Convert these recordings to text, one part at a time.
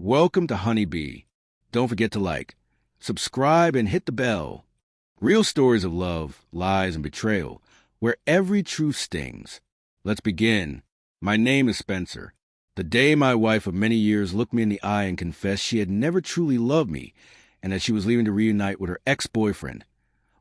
Welcome to Honeybee. Don't forget to like, subscribe, and hit the bell. Real stories of love, lies, and betrayal, where every truth stings. Let's begin. My name is Spencer. The day my wife of many years looked me in the eye and confessed she had never truly loved me and that she was leaving to reunite with her ex-boyfriend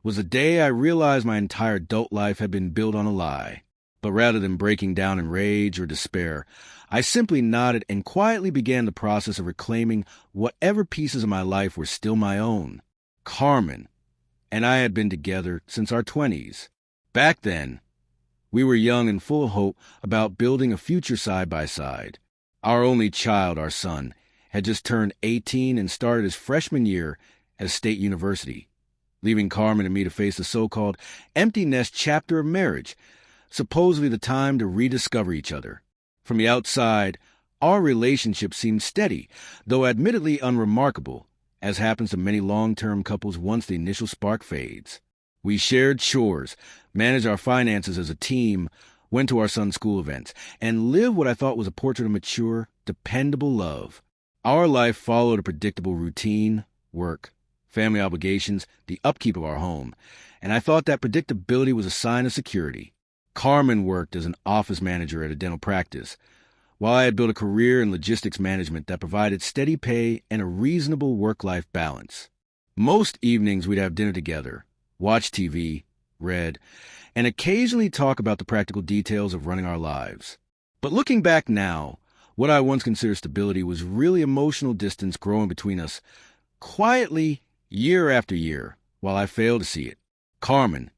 was the day I realized my entire adult life had been built on a lie. But rather than breaking down in rage or despair, I simply nodded and quietly began the process of reclaiming whatever pieces of my life were still my own. Carmen and I had been together since our 20s. Back then, we were young and full of hope about building a future side by side. Our only child, our son, had just turned 18 and started his freshman year at State University, leaving Carmen and me to face the so-called empty nest chapter of marriage, supposedly the time to rediscover each other. From the outside, our relationship seemed steady, though admittedly unremarkable, as happens to many long-term couples once the initial spark fades. We shared chores, managed our finances as a team, went to our son's school events, and lived what I thought was a portrait of mature, dependable love. Our life followed a predictable routine: work, family obligations, the upkeep of our home, and I thought that predictability was a sign of security. Carmen worked as an office manager at a dental practice, while I had built a career in logistics management that provided steady pay and a reasonable work-life balance. Most evenings we'd have dinner together, watch TV, read, and occasionally talk about the practical details of running our lives. But looking back now, what I once considered stability was really emotional distance growing between us, quietly, year after year, while I failed to see it. Carmen,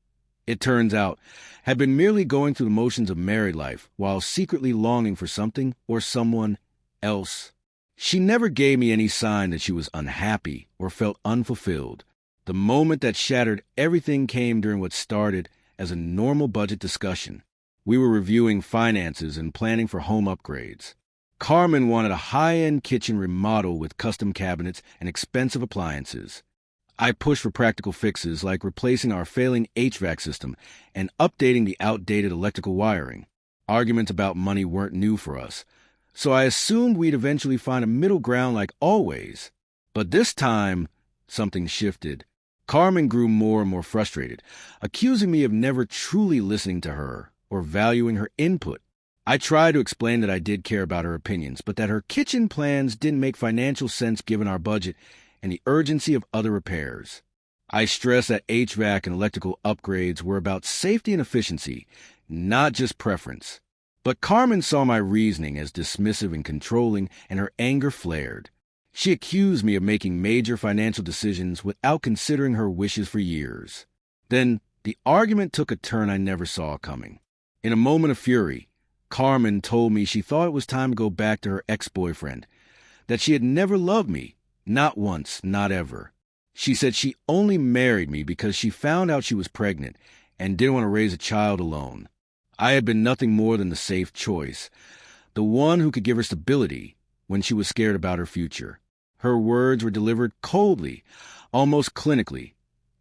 it turns out, had been merely going through the motions of married life while secretly longing for something or someone else. She never gave me any sign that she was unhappy or felt unfulfilled. The moment that shattered everything came during what started as a normal budget discussion. We were reviewing finances and planning for home upgrades. Carmen wanted a high-end kitchen remodel with custom cabinets and expensive appliances. I pushed for practical fixes like replacing our failing HVAC system and updating the outdated electrical wiring. Arguments about money weren't new for us, so I assumed we'd eventually find a middle ground like always. But this time, something shifted. Carmen grew more and more frustrated, accusing me of never truly listening to her or valuing her input. I tried to explain that I did care about her opinions, but that her kitchen plans didn't make financial sense given our budget and the urgency of other repairs. I stressed that HVAC and electrical upgrades were about safety and efficiency, not just preference. But Carmen saw my reasoning as dismissive and controlling, and her anger flared. She accused me of making major financial decisions without considering her wishes for years. Then the argument took a turn I never saw coming. In a moment of fury, Carmen told me she thought it was time to go back to her ex-boyfriend, that she had never loved me. Not once, not ever. She said she only married me because she found out she was pregnant and didn't want to raise a child alone. I had been nothing more than the safe choice, the one who could give her stability when she was scared about her future. Her words were delivered coldly, almost clinically,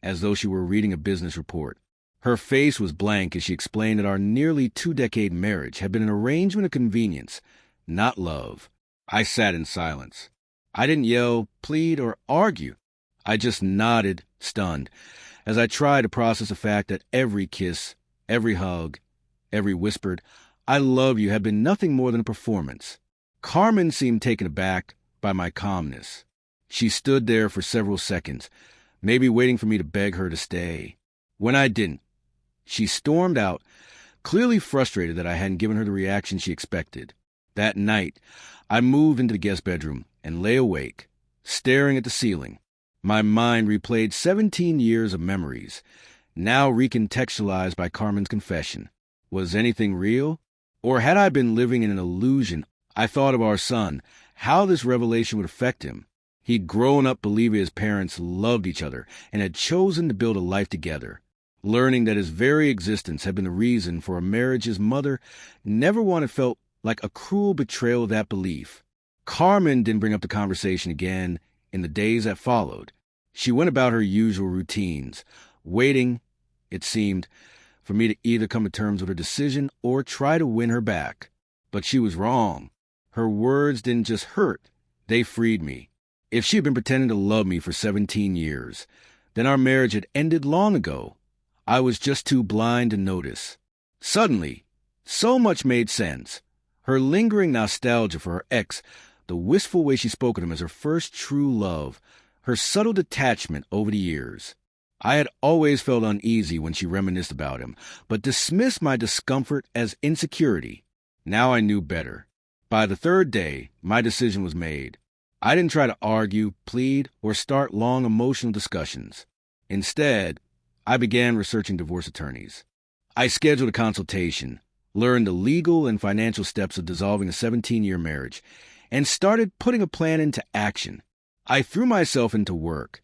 as though she were reading a business report. Her face was blank as she explained that our nearly 2-decade marriage had been an arrangement of convenience, not love. I sat in silence. I didn't yell, plead, or argue. I just nodded, stunned, as I tried to process the fact that every kiss, every hug, every whispered, "I love you," had been nothing more than a performance. Carmen seemed taken aback by my calmness. She stood there for several seconds, maybe waiting for me to beg her to stay. When I didn't, she stormed out, clearly frustrated that I hadn't given her the reaction she expected. That night, I moved into the guest bedroom and lay awake, staring at the ceiling. My mind replayed 17 years of memories, now recontextualized by Carmen's confession. Was anything real? Or had I been living in an illusion? I thought of our son, how this revelation would affect him. He'd grown up believing his parents loved each other and had chosen to build a life together, learning that his very existence had been the reason for a marriage his mother never wanted felt like a cruel betrayal of that belief. Carmen didn't bring up the conversation again in the days that followed. She went about her usual routines, waiting, it seemed, for me to either come to terms with her decision or try to win her back. But she was wrong. Her words didn't just hurt, They freed me. If she had been pretending to love me for 17 years, then our marriage had ended long ago. I was just too blind to notice. Suddenly, so much made sense. Her lingering nostalgia for her ex, the wistful way she spoke of him as her first true love, her subtle detachment over the years. I had always felt uneasy when she reminisced about him, but dismissed my discomfort as insecurity. Now I knew better. By the third day, my decision was made. I didn't try to argue, plead, or start long emotional discussions. Instead, I began researching divorce attorneys. I scheduled a consultation, learned the legal and financial steps of dissolving a 17-year marriage, and started putting a plan into action. I threw myself into work,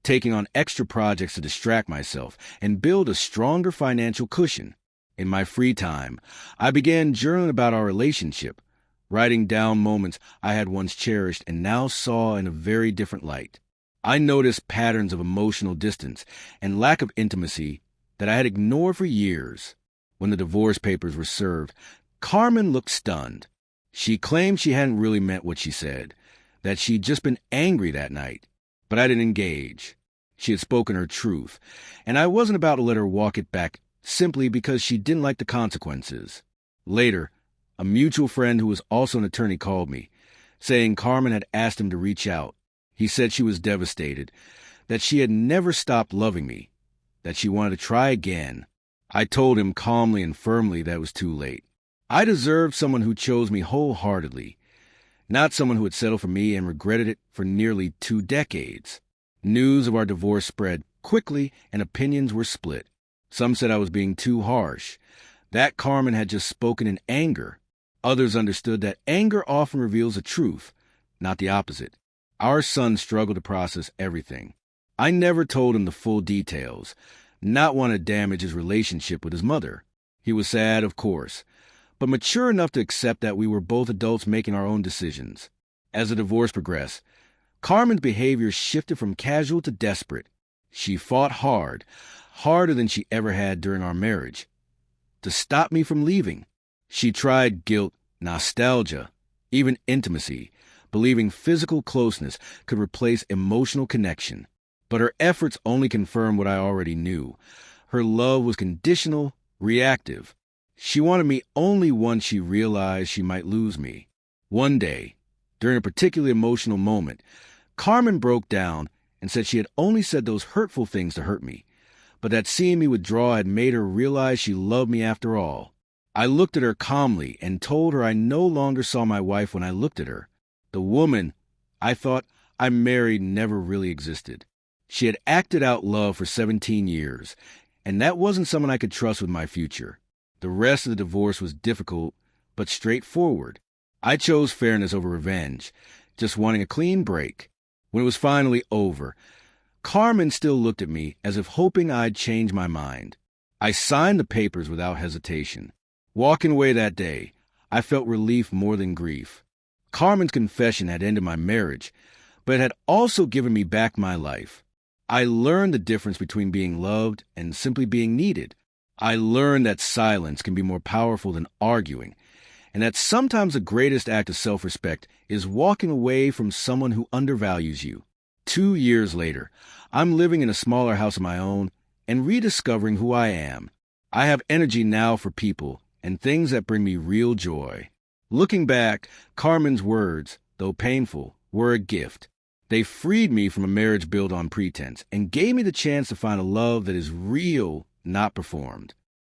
taking on extra projects to distract myself and build a stronger financial cushion. In my free time, I began journaling about our relationship, writing down moments I had once cherished and now saw in a very different light. I noticed patterns of emotional distance and lack of intimacy that I had ignored for years. When the divorce papers were served, Carmen looked stunned. She claimed she hadn't really meant what she said, that she'd just been angry that night. But I didn't engage. She had spoken her truth, and I wasn't about to let her walk it back simply because she didn't like the consequences. Later, a mutual friend who was also an attorney called me, saying Carmen had asked him to reach out. He said she was devastated, that she had never stopped loving me, that she wanted to try again. I told him calmly and firmly that it was too late. I deserved someone who chose me wholeheartedly, not someone who had settled for me and regretted it for nearly 2 decades. News of our divorce spread quickly and opinions were split. Some said I was being too harsh, that Carmen had just spoken in anger. Others understood that anger often reveals the truth, not the opposite. Our son struggled to process everything. I never told him the full details, not wanting to damage his relationship with his mother. He was sad, of course, but mature enough to accept that we were both adults making our own decisions. As the divorce progressed, Carmen's behavior shifted from casual to desperate. She fought hard, harder than she ever had during our marriage, to stop me from leaving. She tried guilt, nostalgia, even intimacy, believing physical closeness could replace emotional connection. But her efforts only confirmed what I already knew. Her love was conditional, reactive. She wanted me only once she realized she might lose me. One day, during a particularly emotional moment, Carmen broke down and said she had only said those hurtful things to hurt me, but that seeing me withdraw had made her realize she loved me after all. I looked at her calmly and told her I no longer saw my wife when I looked at her. The woman I thought I married never really existed. She had acted out love for 17 years, and that wasn't someone I could trust with my future. The rest of the divorce was difficult, but straightforward. I chose fairness over revenge, just wanting a clean break. When it was finally over, Carmen still looked at me as if hoping I'd change my mind. I signed the papers without hesitation. Walking away that day, I felt relief more than grief. Carmen's confession had ended my marriage, but it had also given me back my life. I learned the difference between being loved and simply being needed. I learned that silence can be more powerful than arguing, and that sometimes the greatest act of self-respect is walking away from someone who undervalues you. 2 years later, I'm living in a smaller house of my own and rediscovering who I am. I have energy now for people and things that bring me real joy. Looking back, Carmen's words, though painful, were a gift. They freed me from a marriage built on pretense and gave me the chance to find a love that is real, not performed.